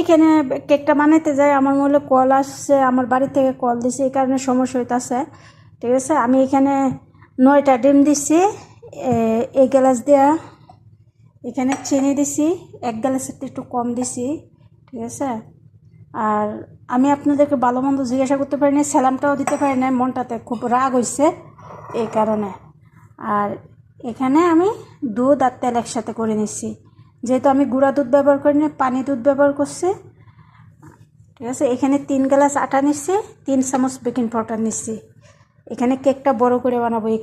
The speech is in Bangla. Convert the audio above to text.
এখানে কেকটা বানাইতে যাই আমার মনে কল আসছে, আমার বাড়ি থেকে কল দিছে, এই কারণে সমস্যা হইতাছে। ঠিক আছে, আমি এখানে 9টা ডিম দিছি, এই গ্লাস দেওয়া, এখানে চিনি দিছি 1 গ্লাসের একটু কম দিছি। ঠিক আছে, আর আমি আপনাদেরকে ভালো মন্দ জিজ্ঞাসা করতে পারি না, স্যালামটাও দিতে পারি না, মনটাতে খুব রাগ হয়েছে এই কারণে। আর এখানে আমি দুধ আর তেল একসাথে করে নিচ্ছি, যেহেতু আমি গুঁড়া দুধ ব্যবহার করি না, পানি দুধ ব্যবহার করছি। ঠিক আছে, এখানে 3 গ্লাস আটা নিচ্ছি, 3 চামচ বেকিং পাউডার নিচ্ছি। এখানে কেকটা বড় করে বানাবো এই